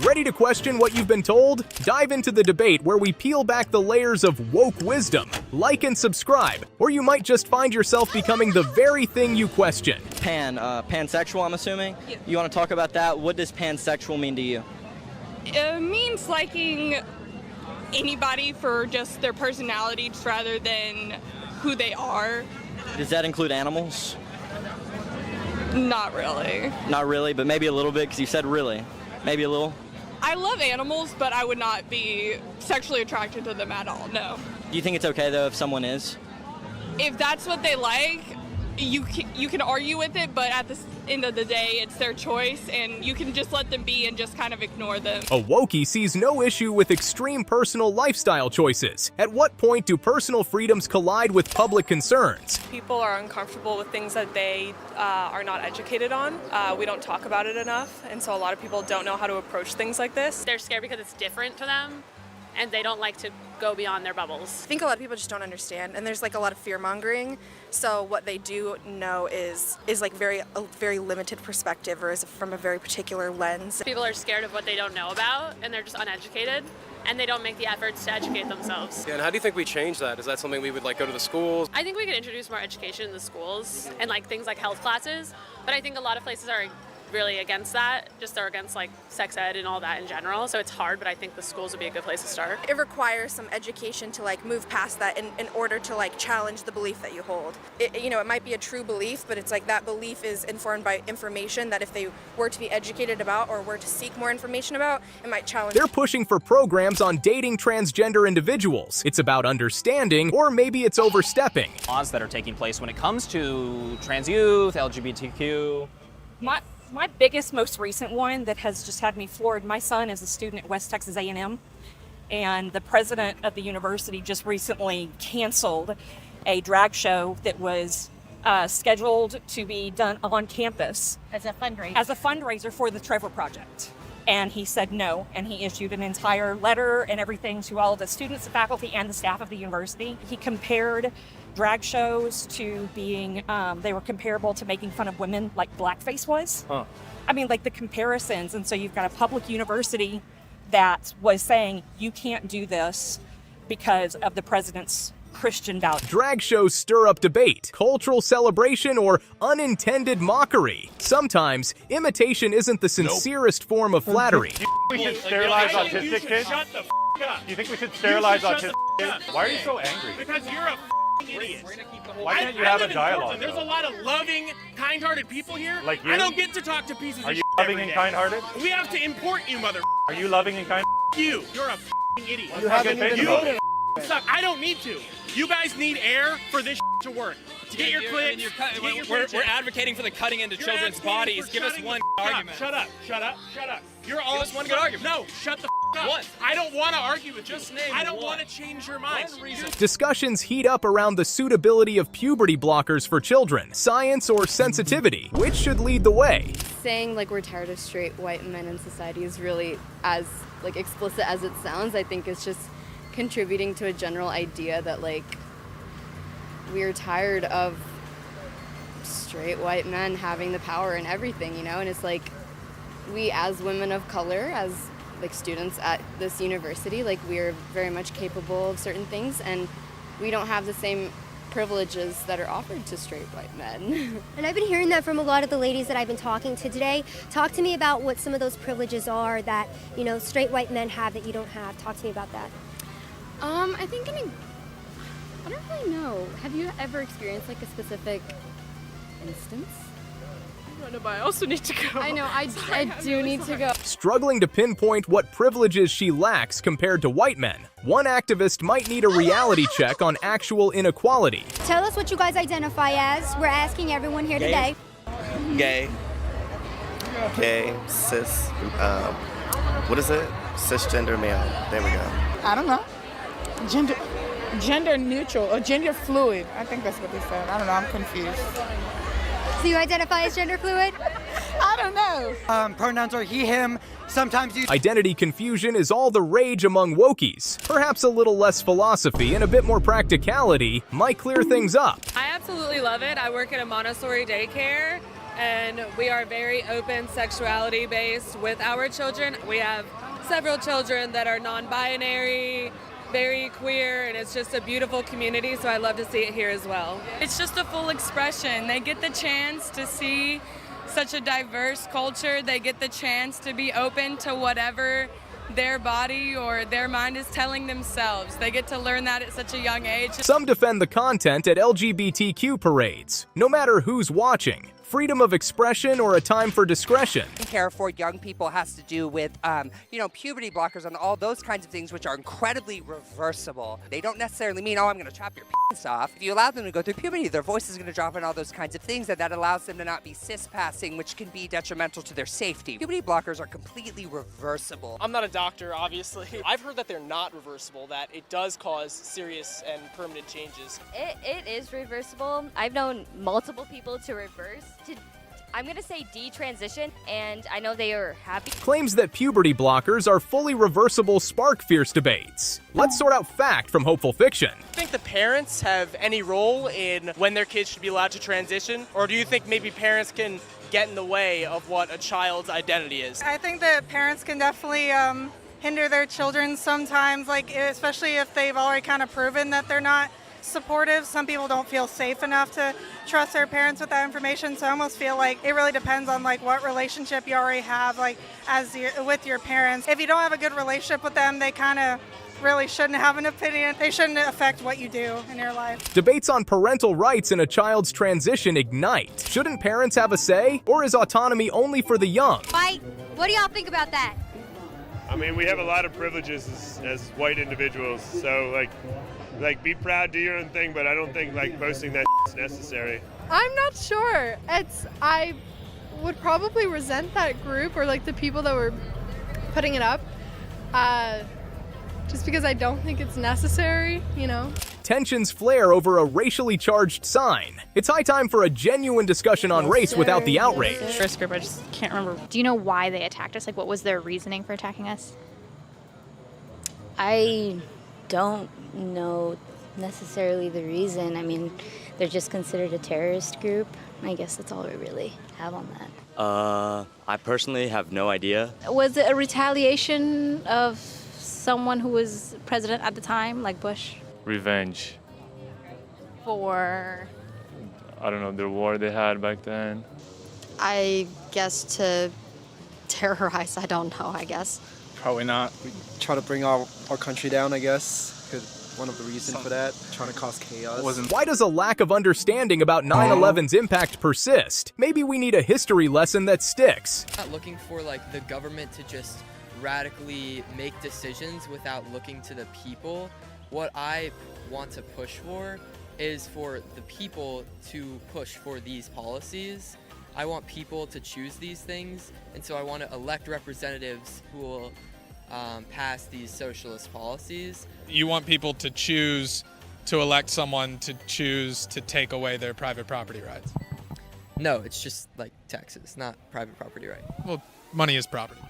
Ready to question what you've been told? Dive into the debate where we peel back the layers of woke wisdom. Like and subscribe, or you might just find yourself becoming the very thing you question. Pansexual, I'm assuming? Yeah. You want to talk about that? What does pansexual mean to you? It means liking anybody for just their personalities rather than who they are. Does that include animals? Not really. Not really, but maybe a little bit, because you said really. Maybe a little? I love animals, but I would not be sexually attracted to them at all, no. Do you think it's okay, though, if someone is? If that's what they like, you can argue with it, but at the end of the day, it's their choice, and you can just let them be and just kind of ignore them. A wokey sees no issue with extreme personal lifestyle choices. At what point do personal freedoms collide with public concerns? People are uncomfortable with things that they are not educated on. We don't talk about it enough, and so a lot of people don't know how to approach things like this. They're scared because it's different to them, and they don't like to go beyond their bubbles. I think a lot of people just don't understand, and there's like a lot of fear-mongering, so what they do know is like a very limited perspective, or is from a very particular lens. People are scared of what they don't know about, and they're just uneducated, and they don't make the efforts to educate themselves. Yeah, and how do you think we change that? Is that something we would like go to the schools? I think we could introduce more education in the schools and like things like health classes, but I think a lot of places are really against that, just they're against like sex ed and all that in general, so it's hard, but I think the schools would be a good place to start. It requires some education to like move past that in order to like challenge the belief that you hold. It might be a true belief, but it's like that belief is informed by information that if they were to be educated about or were to seek more information about, it might challenge. They're pushing for programs on dating transgender individuals. It's about understanding, or maybe it's overstepping. Laws that are taking place when it comes to trans youth, LGBTQ. My biggest, most recent one that has just had me floored, my son is a student at West Texas A&M, and the president of the university just recently canceled a drag show that was scheduled to be done on campus. As a fundraiser. As a fundraiser for the Trevor Project. And he said no, and he issued an entire letter and everything to all of the students, the faculty, and the staff of the university. He compared drag shows to being, they were comparable to making fun of women like blackface was. Huh. I mean, like the comparisons. And so you've got a public university that was saying, you can't do this because of the president's Christian values. Drag shows stir up debate, cultural celebration, or unintended mockery. Sometimes, imitation isn't the sincerest form of flattery. We should sterilize autistic kids? Shut the f*** up. Do you think we should sterilize autistic kids? Why are you so angry? Because you're a idiot. Why can't you have a dialogue? There's a lot of loving, kind-hearted people here. Like you? I don't get to talk to pieces Are of you shit loving every and day. kind-hearted? We have to import you, mother. Are you loving and kind? You. You're a idiot. You haven't even voted. Suck. I don't need to. You guys need air for this to work. To get your clicks. We're advocating for the cutting into children's bodies. Give us one argument. Shut up. You're all. Give us one good argument. No, shut the up. One. I don't want to argue with Just you. name I don't one. want to change your mind. Discussions heat up around the suitability of puberty blockers for children, science or sensitivity. Which should lead the way? Saying like we're tired of straight white men in society is really as like explicit as it sounds. I think it's just contributing to a general idea that like we're tired of straight white men having the power and everything, you know, and it's like we as women of color, as like students at this university, like we're very much capable of certain things, and we don't have the same privileges that are offered to straight white men. And I've been hearing that from a lot of the ladies that I've been talking to today. Talk to me about what some of those privileges are that, you know, straight white men have that you don't have. Talk to me about that. I think I don't really know. Have you ever experienced like a specific instance? I know, but I also need to go. I know, I do need to go. Struggling to pinpoint what privileges she lacks compared to white men, one activist might need a reality check on actual inequality. Tell us what you guys identify as. We're asking everyone here today. Gay, cis, what is it? Cisgender male. There we go. I don't know. Gender neutral or gender fluid. I think that's what they said. I don't know. I'm confused. So you identify as gender fluid? I don't know. Pronouns are he, him. Sometimes you... Identity confusion is all the rage among wokies. Perhaps a little less philosophy and a bit more practicality might clear things up. I absolutely love it. I work at a Montessori daycare, and we are very open sexuality based with our children. We have several children that are non-binary, very queer, and it's just a beautiful community, so I love to see it here as well. It's just a full expression. They get the chance to see such a diverse culture. They get the chance to be open to whatever their body or their mind is telling themselves. They get to learn that at such a young age. Some defend the content at LGBTQ parades, no matter who's watching. Freedom of expression or a time for discretion. Care for young people has to do with, puberty blockers and all those kinds of things, which are incredibly reversible. They don't necessarily mean, oh, I'm going to chop your penis off. If you allow them to go through puberty, their voice is going to drop and all those kinds of things, and that allows them to not be cis-passing, which can be detrimental to their safety. Puberty blockers are completely reversible. I'm not a doctor, obviously. I've heard that they're not reversible, that it does cause serious and permanent changes. It is reversible. I've known multiple people to reverse. I'm going to say detransition, and I know they are happy. Claims that puberty blockers are fully reversible spark fierce debates. Let's sort out fact from hopeful fiction. Do you think the parents have any role in when their kids should be allowed to transition? Or do you think maybe parents can get in the way of what a child's identity is? I think that parents can definitely hinder their children sometimes, especially if they've already kind of proven that they're not supportive. Some people don't feel safe enough to trust their parents with that information, so I almost feel like it really depends on what relationship you already have with your parents. If you don't have a good relationship with them, they kind of really shouldn't have an opinion. They shouldn't affect what you do in your life. Debates on parental rights in a child's transition ignite. Shouldn't parents have a say, or is autonomy only for the young? Mike, what do y'all think about that? I mean, we have a lot of privileges as white individuals, so be proud, do your own thing, but I don't think posting that is necessary. I'm not sure. I would probably resent that group or the people that were putting it up, just because I don't think it's necessary, Tensions flare over a racially charged sign. It's high time for a genuine discussion on race without the outrage. First group, I just can't remember. Do you know why they attacked us? What was their reasoning for attacking us? I don't know necessarily the reason. I mean, they're just considered a terrorist group. I guess that's all we really have on that. I personally have no idea. Was it a retaliation of someone who was president at the time, like Bush? Revenge. For? I don't know, the war they had back then. I guess to terrorize, I don't know, I guess. Probably not. We try to bring our country down, I guess. One of the reasons for that, trying to cause chaos. Why does a lack of understanding about 9/11's impact persist? Maybe we need a history lesson that sticks. Not looking for the government to just radically make decisions without looking to the people. What I want to push for is for the people to push for these policies. I want people to choose these things, and so I want to elect representatives who will pass these socialist policies. You want people to choose to elect someone to choose to take away their private property rights? No, it's just like taxes, not private property right. Well, money is property.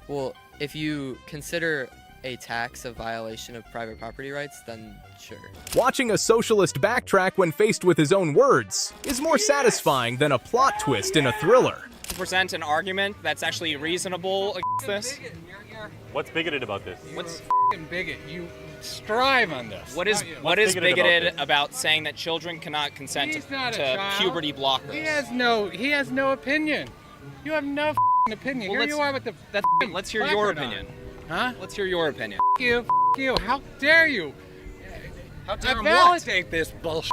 Well, if you consider a tax a violation of private property rights, then sure. Watching a socialist backtrack when faced with his own words is more satisfying than a plot twist in a thriller. To present an argument that's actually reasonable against this. What's bigoted about this? What's bigot? You strive on this. What is bigoted about saying that children cannot consent to puberty blockers? He has no opinion. You have no opinion. Well, Here you are with the let's hear your opinion. Huh? Let's hear your opinion. You. How dare you? How dare validate this bullshit.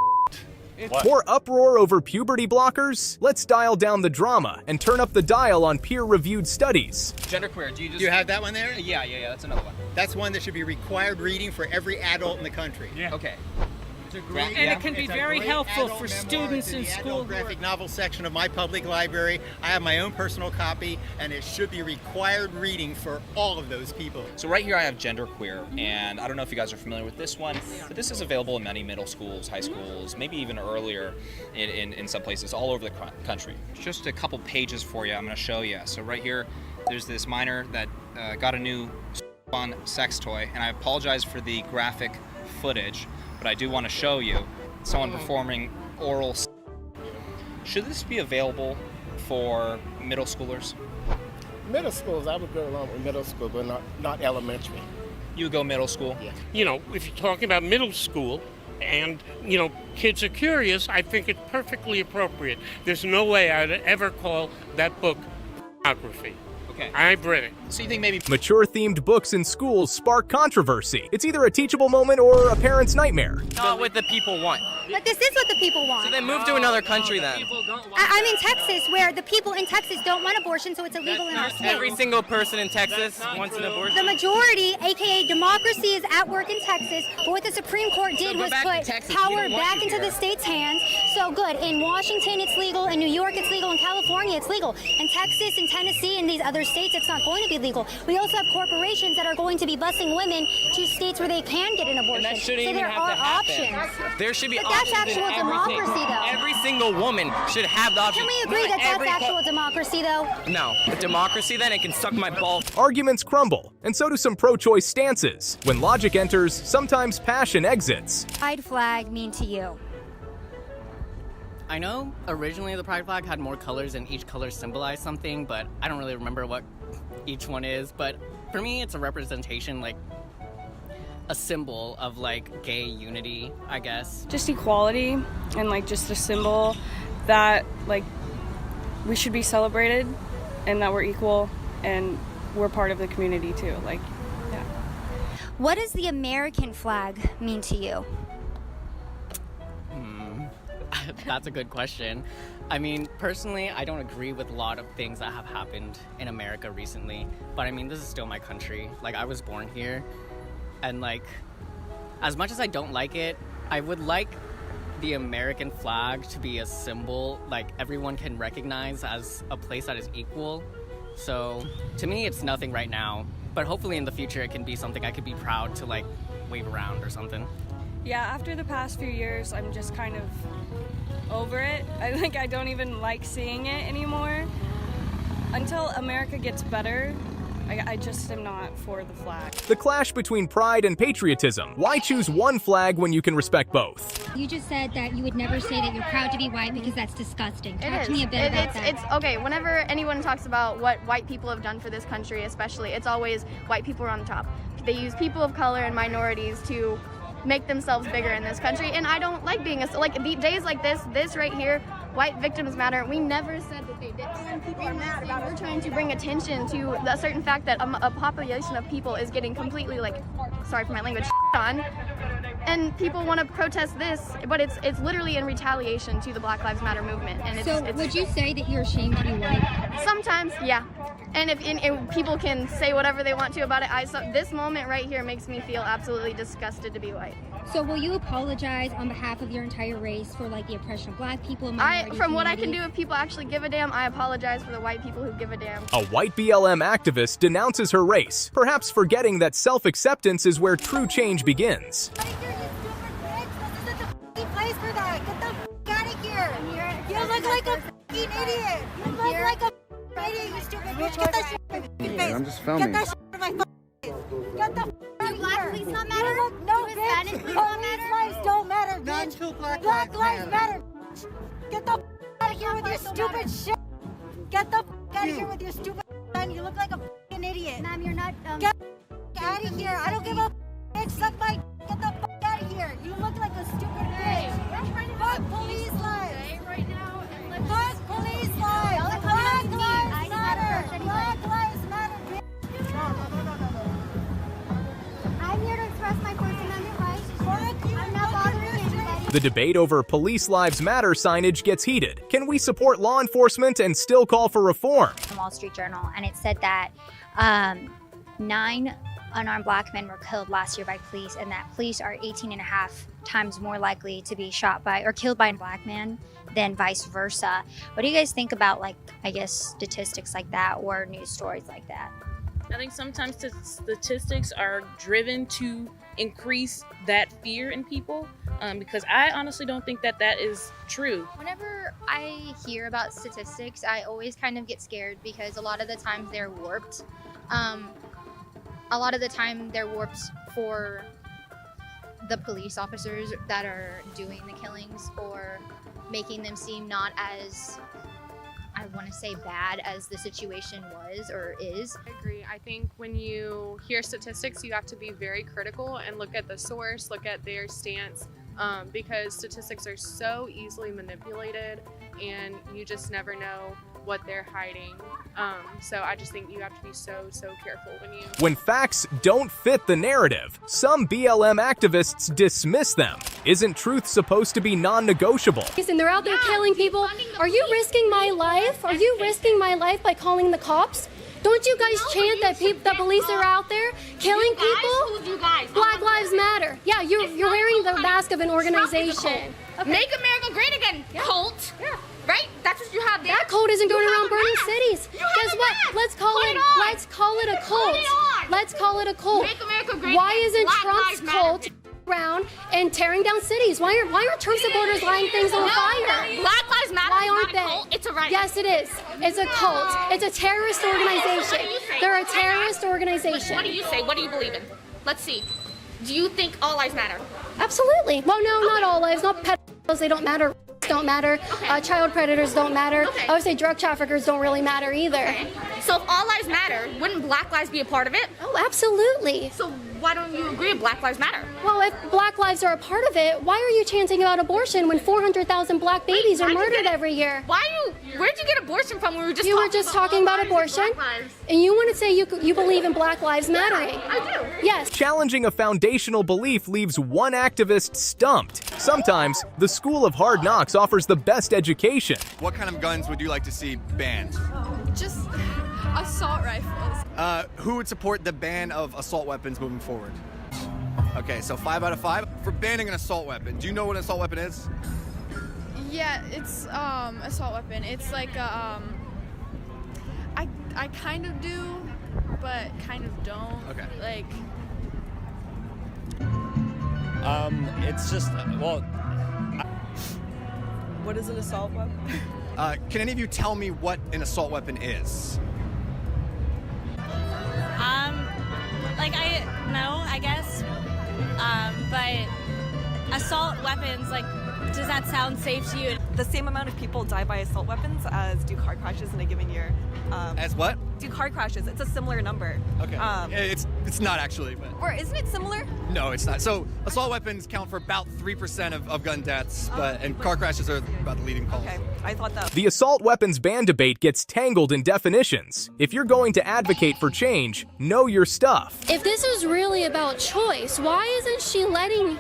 More uproar over puberty blockers? Let's dial down the drama and turn up the dial on peer-reviewed studies. Genderqueer, do you have that one there? Yeah, that's another one. That's one that should be required reading for every adult in the country. Yeah. Okay. And it can be very helpful for students in school. Graphic novel section of my public library. I have my own personal copy, and it should be required reading for all of those people. So right here I have genderqueer, and I don't know if you guys are familiar with this one, but this is available in many middle schools, high schools, maybe even earlier in some places all over the country. Just a couple pages for you I'm going to show you. So right here, there's this minor that got a new fun sex toy, and I apologize for the graphic footage, but I do want to show you someone performing oral. Should this be available for middle schoolers? Middle schools, I would go along with middle school, but not elementary. You would go middle school? Yeah. You know, if you're talking about middle school and, you know, kids are curious, I think it's perfectly appropriate. There's no way I'd ever call that book pornography. Okay. I've read it. So you think maybe Mature-themed books in schools spark controversy. It's either a teachable moment or a parent's nightmare. Not what the people want. But this is what the people want. So then move to another country then. I'm in Texas, where the people in Texas don't want abortion, so it's illegal in our state. Every single person in Texas wants an abortion. The majority, aka democracy, is at work in Texas. But what the Supreme Court did was put power back into the state's hands. So good. In Washington, it's legal. In New York, it's legal. In California, it's legal. In Texas and Tennessee and these other states, it's not going to be legal. We also have corporations that are going to be busing women to states where they can get an abortion. And that shouldn't so even there have are to happen. options. There should be But that's options in actual democracy, though. Every single woman should have the option. Can we agree that that's actual democracy, though? No. But democracy, then it can suck my balls. Arguments crumble, and so do some pro-choice stances. When logic enters, sometimes passion exits. Pride flag mean to you? I know originally the pride flag had more colors and each color symbolized something, but I don't really remember what each one is. But for me, it's a representation, like a symbol of like gay unity, I guess. Just equality and like just a symbol that like we should be celebrated and that we're equal and we're part of the community too. Like, yeah. What does the American flag mean to you? That's a good question. I mean, personally, I don't agree with a lot of things that have happened in America recently, but I mean, this is still my country. Like, I was born here, and like, as much as I don't like it, I would like the American flag to be a symbol like everyone can recognize as a place that is equal. So, to me, it's nothing right now, but hopefully in the future it can be something I could be proud to like wave around or something. Yeah, after the past few years, I'm just kind of over it. I don't even like seeing it anymore. Until America gets better, I just am not for the flag. The clash between pride and patriotism. Why choose one flag when you can respect both? You just said that you would never say that you're proud to be white because that's disgusting. Talk to It me is. a bit about that. It's okay. Whenever anyone talks about what white people have done for this country, especially, it's always white people are on the top. They use people of color and minorities to make themselves bigger in this country, and I don't like being like the days like this right here. White victims matter. We never said that they did. People are mad about it. We're trying to bring attention to the certain fact that a population of people is getting completely, like, sorry for my language, on. And people want to protest this, but it's literally in retaliation to the Black Lives Matter movement. And it's would you say that you're ashamed to be white? Sometimes, yeah. And if people can say whatever they want to about it, this moment right here makes me feel absolutely disgusted to be white. So will you apologize on behalf of your entire race for like the oppression of black people? From what I can do, if people actually give a damn, I apologize for the white people who give a damn. A white BLM activist denounces her race, perhaps forgetting that self-acceptance is where true change begins. Place for that. Get the out of here. You look like a idiot. You look like a idiot, you stupid bitch. Get that shit from my face. I'm just filming. Get that shit from my face. Get the Do black police not matter? No, Do bitch. Hispanic police not matter? Police lives don't matter, bitch. Not until Black Lives matter. Get the out of here with your stupid shit. Get the out of here with your stupid son. You look like a fucking idiot. Ma'am, you're not. Get out of here. I don't give a bitch. Suck my. Get the out of here. You look like a stupid bitch. Fuck police lives. Right now, Fuck police lives. Black lives matter. Black lives matter, bitch. I'm here to express my First Amendment rights. Fuck you. I'm not bothering anybody. The debate over Police Lives Matter signage gets heated. Can we support law enforcement and still call for reform? The Wall Street Journal, and it said that 9 unarmed black men were killed last year by police, and that police are 18.5 times more likely to be shot by or killed by a black man than vice versa. What do you guys think about, like, I guess, statistics like that or news stories like that? I think sometimes the statistics are driven to increase that fear in people, because I honestly don't think that is true. Whenever I hear about statistics, I always kind of get scared because a lot of the times they're warped. A lot of the time they're warped for the police officers that are doing the killings or making them seem not as, I want to say bad as the situation was or is. I agree. I think when you hear statistics, you have to be very critical and look at the source, look at their stance, because statistics are so easily manipulated and you just never know what they're hiding. So I just think you have to be so careful When facts don't fit the narrative, some BLM activists dismiss them. Isn't truth supposed to be non-negotiable? And they're out there killing people. Are you risking my life? Are you risking my life by calling the cops? Don't you guys chant that the police are out there killing people? Black Lives Matter. Yeah, you're wearing the mask of an organization. Okay. Make America great again, cult. Yeah. Right? That's what you have there. That cult isn't going around burning cities. Guess what? Let's call it a cult. Let's call it a cult. Make America great Why again. isn't Black Trump's Lives cult Matter. around and tearing down cities? Why are Trump supporters lighting things on fire? Black Lives Matter Why is aren't not a they? cult, it's a right. Yes, it is. It's a cult. It's a terrorist organization. They're a terrorist organization. What do you say? What do you believe in? Let's see. Do you think all lives matter? Absolutely. Well, no, not all lives. Not pedophiles. They don't matter. Don't matter. Child predators don't matter. I would say drug traffickers don't really matter either. Okay. So if all lives matter, wouldn't Black lives be a part of it? Oh, absolutely. So why don't you agree with Black Lives Matter? Well, if Black lives are a part of it, why are you chanting about abortion when 400,000 black babies are murdered every year? Where'd you get abortion from? We were just talking about abortion, and you want to say you believe in Black Lives Mattering. I do. Yes. Challenging a foundational belief leaves one activist stumped. Sometimes, the School of Hard Knocks offers the best education. What kind of guns would you like to see banned? Just assault rifles. Who would support the ban of assault weapons moving forward? Okay, so 5 out of 5. For banning an assault weapon, do you know what an assault weapon is? Yeah, it's assault weapon. It's like a, I kind of do, but kind of don't. Okay. Like. It's just What is an assault weapon? Can any of you tell me what an assault weapon is? I guess. But assault weapons, does that sound safe to you? The same amount of people die by assault weapons as do car crashes in a given year. As what? Do car crashes. It's a similar number. Okay. It's not actually, but. Or isn't it similar? No, it's not. So assault weapons count for about 3% of gun deaths, and car crashes are about the leading cause. Okay, I thought that. The assault weapons ban debate gets tangled in definitions. If you're going to advocate for change, know your stuff. If this is really about choice, why isn't she letting...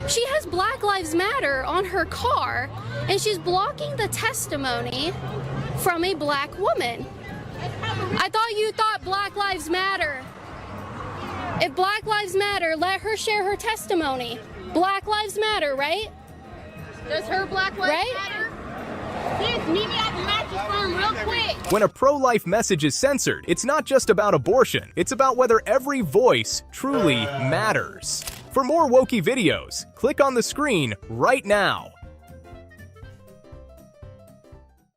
She has Black Lives Matter on her car, and she's blocking the testimony from a black woman. I thought you thought Black Lives Matter. If Black Lives Matter, let her share her testimony. Black Lives Matter, right? Does her Black Lives matter? Sis, meet me at the mattress firm real quick. When a pro-life message is censored, it's not just about abortion. It's about whether every voice truly matters. For more wokey videos, click on the screen right now.